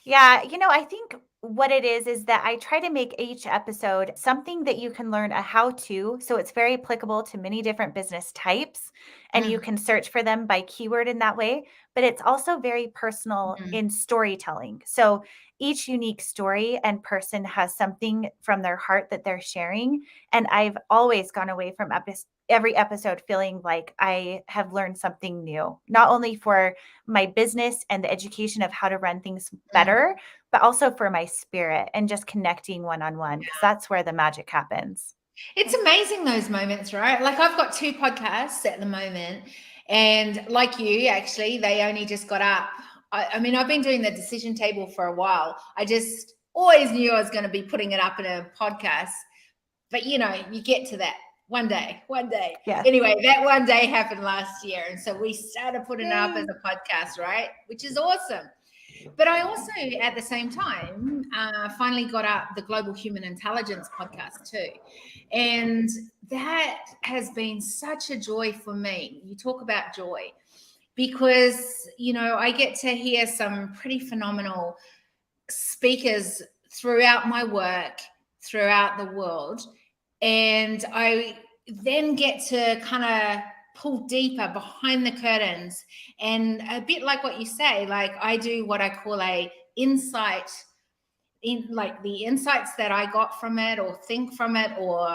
Yeah, I think what it is that I try to make each episode something that you can learn a how-to. So it's very applicable to many different business types, and you can search for them by keyword in that way. But it's also very personal in storytelling. So each unique story and person has something from their heart that they're sharing. And I've always gone away from every episode feeling like I have learned something new, not only for my business and the education of how to run things better, but also for my spirit and just connecting one-on-one, because that's where the magic happens. It's amazing, those moments, right? Like, I've got 2 podcasts at the moment, and like you, actually, they only just got up. I mean, I've been doing the decision table for a while. I just always knew I was going to be putting it up in a podcast, but you get to that one day. Yeah. Anyway, that one day happened last year. And so we started putting it up as a podcast, right? Which is awesome. But I also, at the same time, finally got up the Global Human Intelligence podcast too. And that has been such a joy for me. You talk about joy because, I get to hear some pretty phenomenal speakers throughout my work, throughout the world. And I then get to kind of pull deeper behind the curtains, and a bit like what you say, like I do what I call a insight, in like the insights that I got from it or think from it or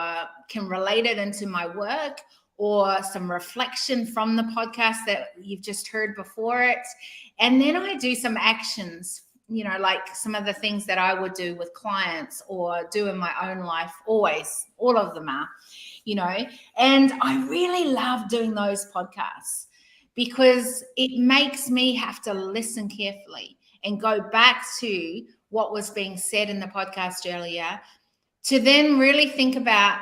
can relate it into my work, or some reflection from the podcast that you've just heard before it. And then I do some actions, like some of the things that I would do with clients or do in my own life. Always, all of them are, and I really love doing those podcasts because it makes me have to listen carefully and go back to what was being said in the podcast earlier to then really think about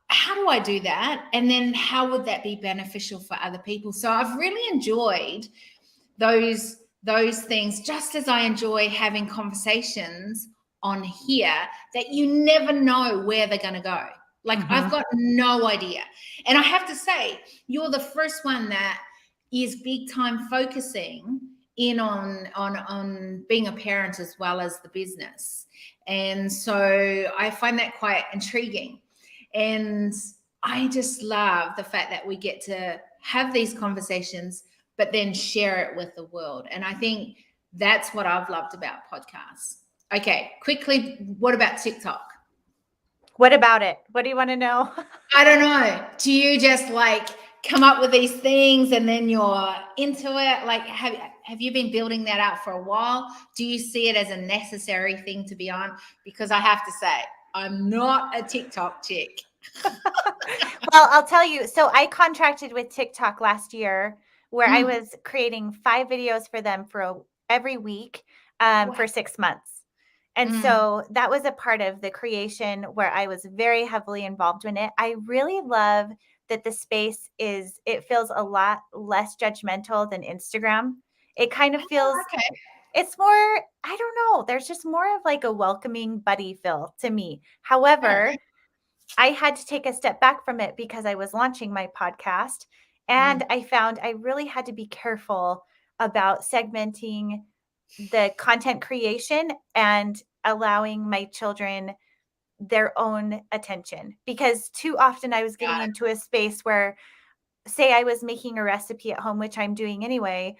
how do I do that? And then how would that be beneficial for other people? So I've really enjoyed those things, just as I enjoy having conversations on here that you never know where they're going to go. Like, I've got no idea. And I have to say, you're the first one that is big time focusing in on being a parent as well as the business. And so I find that quite intriguing. And I just love the fact that we get to have these conversations, but then share it with the world. And I think that's what I've loved about podcasts. Okay, quickly, what about TikTok? What about it? What do you want to know? I don't know. Do you just come up with these things and then you're into it? Like, have you been building that out for a while? Do you see it as a necessary thing to be on? Because I have to say, I'm not a TikTok chick. Well, I'll tell you. So I contracted with TikTok last year where I was creating 5 videos for them for every week for 6 months. And so that was a part of the creation where I was very heavily involved in it. I really love that the space it feels a lot less judgmental than Instagram. It kind of feels, it's more, I don't know, there's just more of like a welcoming buddy feel to me. However, I had to take a step back from it because I was launching my podcast, and I found I really had to be careful about segmenting the content creation and allowing my children their own attention, because too often I was getting into a space where, say I was making a recipe at home, which I'm doing anyway,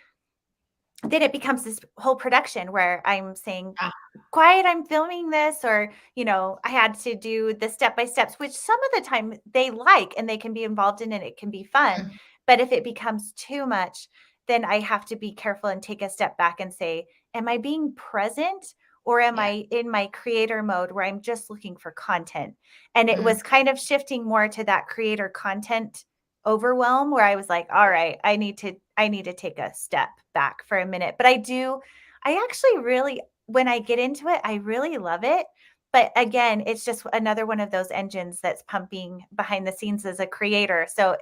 then it becomes this whole production where I'm saying, Ah, quiet, I'm filming this, or, I had to do the step by steps, which some of the time they like and they can be involved in and it can be fun. mm, But if it becomes too much, then I have to be careful and take a step back and say, am I being present, or am yeah. I in my creator mode where I'm just looking for content? And it Mm, was kind of shifting more to that creator content overwhelm, where I was like, all right, I need to take a step back for a minute. But I actually really, when I get into it, I really love it. But again, it's just another one of those engines that's pumping behind the scenes as a creator. So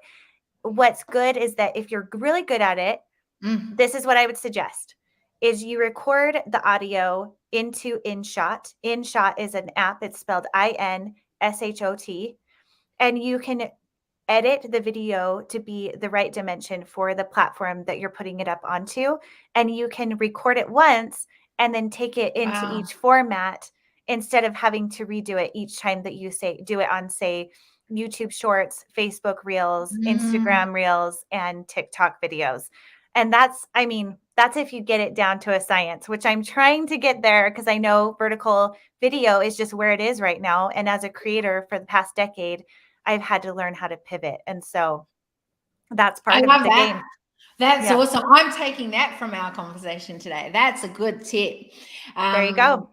what's good is that if you're really good at it, mm. this is what I would suggest, is you record the audio into InShot. InShot is an app. It's spelled InShot, and you can edit the video to be the right dimension for the platform that you're putting it up onto. And you can record it once and then take it into Wow. each format, instead of having to redo it each time that you do it on, say, YouTube Shorts, Facebook Reels, Mm. Instagram Reels, and TikTok videos. And that's if you get it down to a science, which I'm trying to get there, because I know vertical video is just where it is right now. And as a creator for the past decade, I've had to learn how to pivot. And so that's I part of love the that. game. That's Yeah, awesome. I'm taking that from our conversation today. That's a good tip. there you Um, go.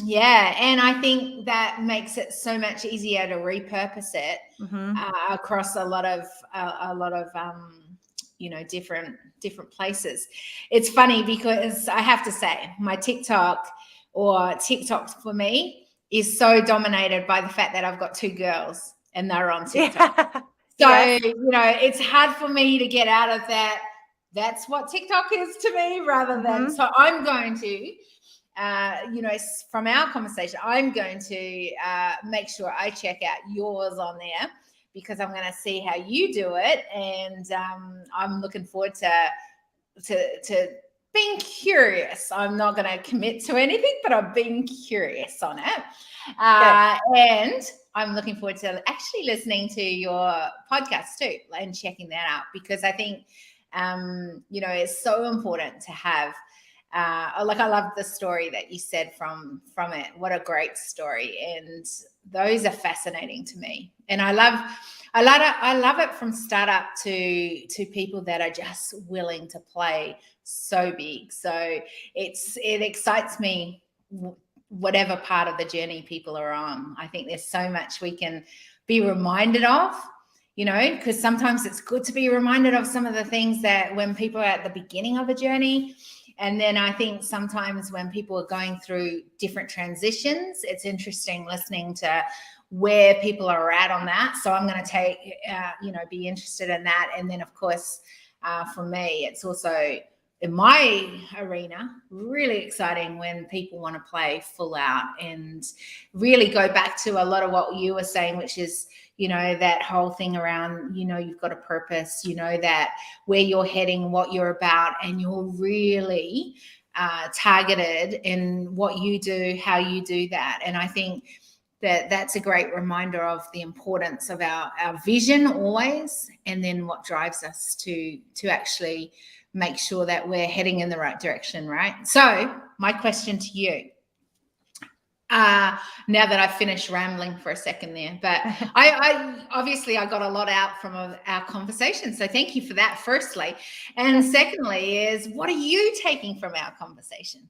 yeah, and I think that makes it so much easier to repurpose it Hmm. across a lot of different places. It's funny because I have to say my TikTok for me is so dominated by the fact that I've got two girls and they're on TikTok. Yeah. So, Yes. it's hard for me to get out of that. That's what TikTok is to me, rather than, Hmm. so I'm going to, from our conversation, I'm going to make sure I check out yours on there, because I'm going to see how you do it. And I'm looking forward to being curious. I'm not going to commit to anything, but I've been curious on it. Good. And I'm looking forward to actually listening to your podcast too and checking that out, because I think, it's so important to have, I love the story that you said from it. What a great story. And those are fascinating to me. And I love it from startup to people that are just willing to play so big. So it excites me, whatever part of the journey people are on. I think there's so much we can be reminded of, because sometimes it's good to be reminded of some of the things that when people are at the beginning of a journey. And then I think sometimes when people are going through different transitions, it's interesting listening to where people are at on that. So I'm going to be interested in that. And then, of course, for me, it's also in my arena really exciting when people want to play full out and really go back to a lot of what you were saying, which is, that whole thing around, you've got a purpose, that where you're heading, what you're about, and you're really targeted in what you do, how you do that. And I think that's a great reminder of the importance of our vision always, and then what drives us to actually make sure that we're heading in the right direction, right? So my question to you, now that I've finished rambling for a second there, but I obviously I got a lot out from our conversation, so thank you for that firstly. And secondly is, what are you taking from our conversation?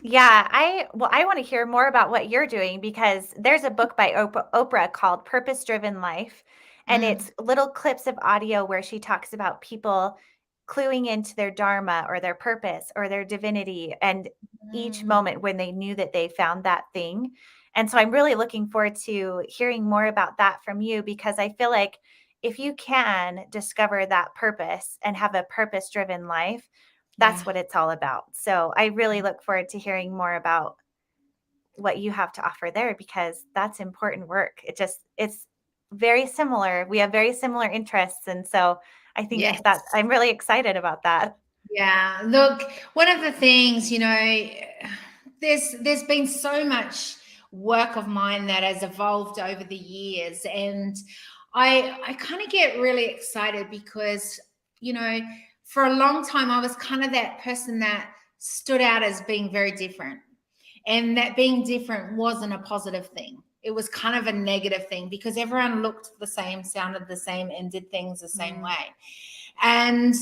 Yeah, I want to hear more about what you're doing, because there's a book by Oprah called Purpose Driven Life, and Mm, it's little clips of audio where she talks about people cluing into their dharma or their purpose or their divinity, and each mm, moment when they knew that they found that thing. And so I'm really looking forward to hearing more about that from you, because I feel like if you can discover that purpose and have a purpose driven life, yeah. that's what it's all about. So I really look forward to hearing more about what you have to offer there, because that's important work. It's very similar. We have very similar interests. And so I think Yes. that I'm really excited about that. Yeah, look, one of the things, there's been so much work of mine that has evolved over the years. And I kind of get really excited because, you know, for a long time, I was kind of that person that stood out as being very different. And that being different wasn't a positive thing. It was kind of a negative thing because everyone looked the same, sounded the same, and did things the same way. And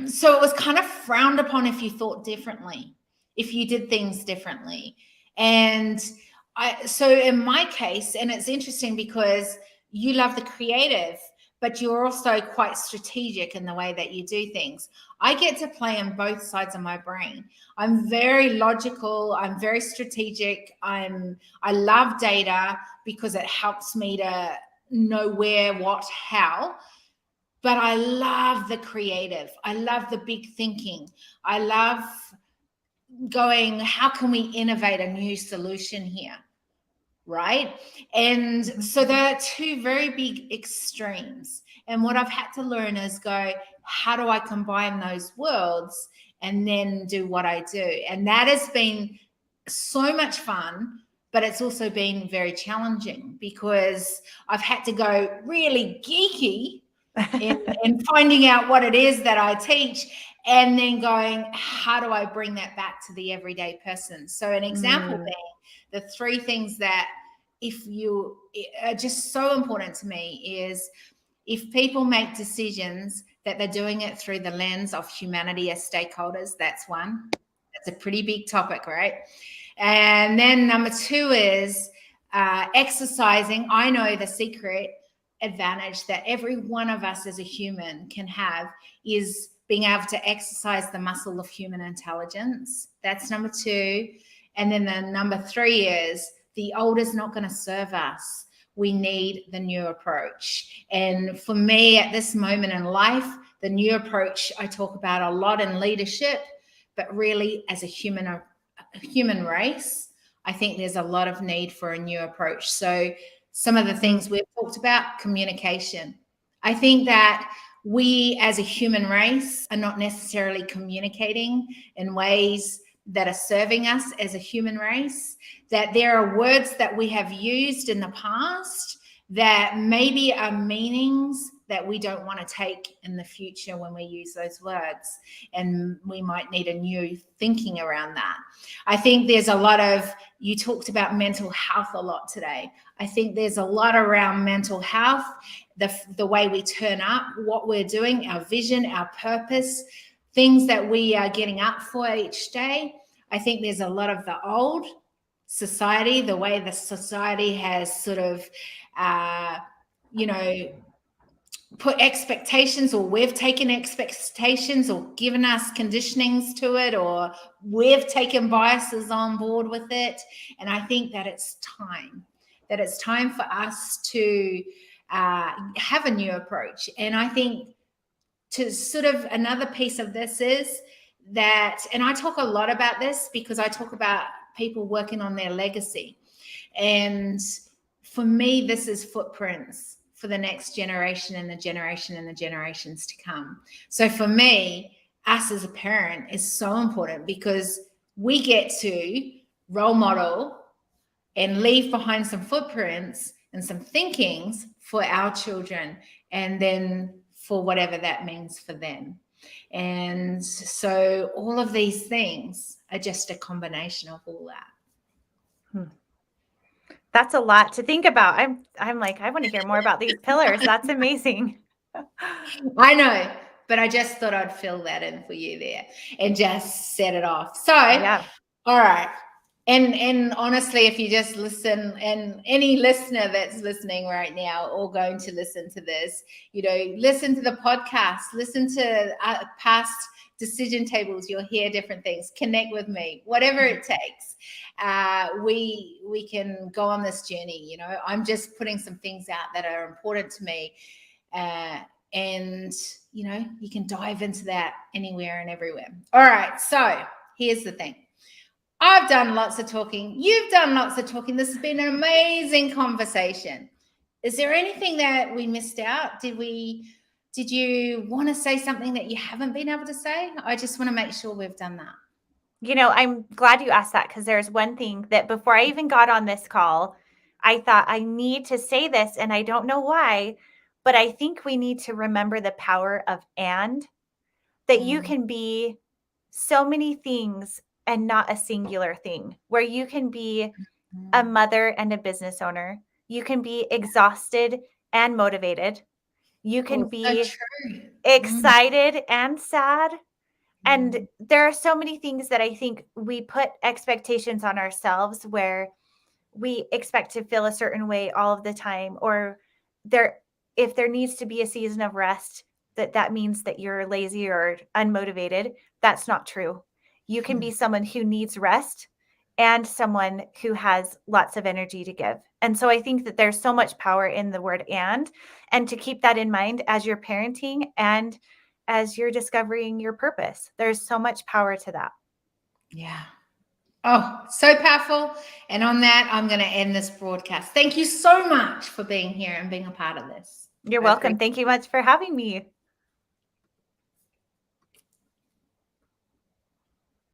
so it was kind of frowned upon if you thought differently, if you did things differently. And so in my case, and it's interesting because you love the creative, but you're also quite strategic in the way that you do things. I get to play on both sides of my brain. I'm very logical. I'm very strategic. I love data because it helps me to know where, what, how. But I love the creative. I love the big thinking. I love going, how can we innovate a new solution here? Right? And so there are two very big extremes. And what I've had to learn is go, how do I combine those worlds and then do what I do? And that has been so much fun, but it's also been very challenging because I've had to go really geeky in finding out what it is that I teach, and then going, how do I bring that back to the everyday person? So an example being the three things that if you are just so important to me is if people make decisions that they're doing it through the lens of humanity as stakeholders. That's one. That's a pretty big topic, right? And then number two is exercising. I know the secret advantage that every one of us as a human can have is being able to exercise the muscle of human intelligence. That's number two. And then the number three is the old is not going to serve us. We need the new approach. And for me at this moment in life, the new approach I talk about a lot in leadership, but really as a human race, I think there's a lot of need for a new approach. So some of the things we've talked about, communication. I think that we as a human race are not necessarily communicating in ways that are serving us as a human race, that there are words that we have used in the past that maybe are meanings that we don't want to take in the future when we use those words. And we might need a new thinking around that. I think there's a lot of, you talked about mental health a lot today. I think there's a lot around mental health, the way we turn up, what we're doing, our vision, our purpose, things that we are getting up for each day. I think there's a lot of the old society, the way the society has sort of, put expectations, or we've taken expectations or given us conditionings to it, or we've taken biases on board with it. And I think that it's time for us to have a new approach. And I think to sort of another piece of this is that, and I talk a lot about this because I talk about people working on their legacy. And for me, this is footprints for the next generation and the generation and the generations to come. So for me, us as a parent is so important because we get to role model and leave behind some footprints and some thinkings for our children, and then for whatever that means for them. And so all of these things are just a combination of all that. That's a lot to think about. I'm like, I want to hear more about these pillars. That's amazing. I know, but I just thought I'd fill that in for you there and just set it off. So, Yeah. All right. And honestly, if you just listen, and any listener that's listening right now or going to listen to this, listen to the podcast, listen to past decision tables, you'll hear different things. Connect with me, whatever it takes. We can go on this journey. I'm just putting some things out that are important to me. And you can dive into that anywhere and everywhere. All right. So here's the thing. I've done lots of talking. You've done lots of talking. This has been an amazing conversation. Is there anything that we missed out? Did you want to say something that you haven't been able to say? I just want to make sure we've done that. I'm glad you asked that, because there's one thing that before I even got on this call, I thought I need to say this and I don't know why, but I think we need to remember the power of that you can be so many things and not a singular thing, where you can be a mother and a business owner. You can be exhausted and motivated. You can So be true. excited and sad. And there are so many things that I think we put expectations on ourselves, where we expect to feel a certain way all of the time, or if there needs to be a season of rest, that means that you're lazy or unmotivated. That's not true. You can be someone who needs rest and someone who has lots of energy to give. And so I think that there's so much power in the word and to keep that in mind as you're parenting and as you're discovering your purpose. There's so much power to that. Yeah. Oh, so powerful. And on that, I'm going to end this broadcast. Thank you so much for being here and being a part of this. You're welcome. Thank you much for having me.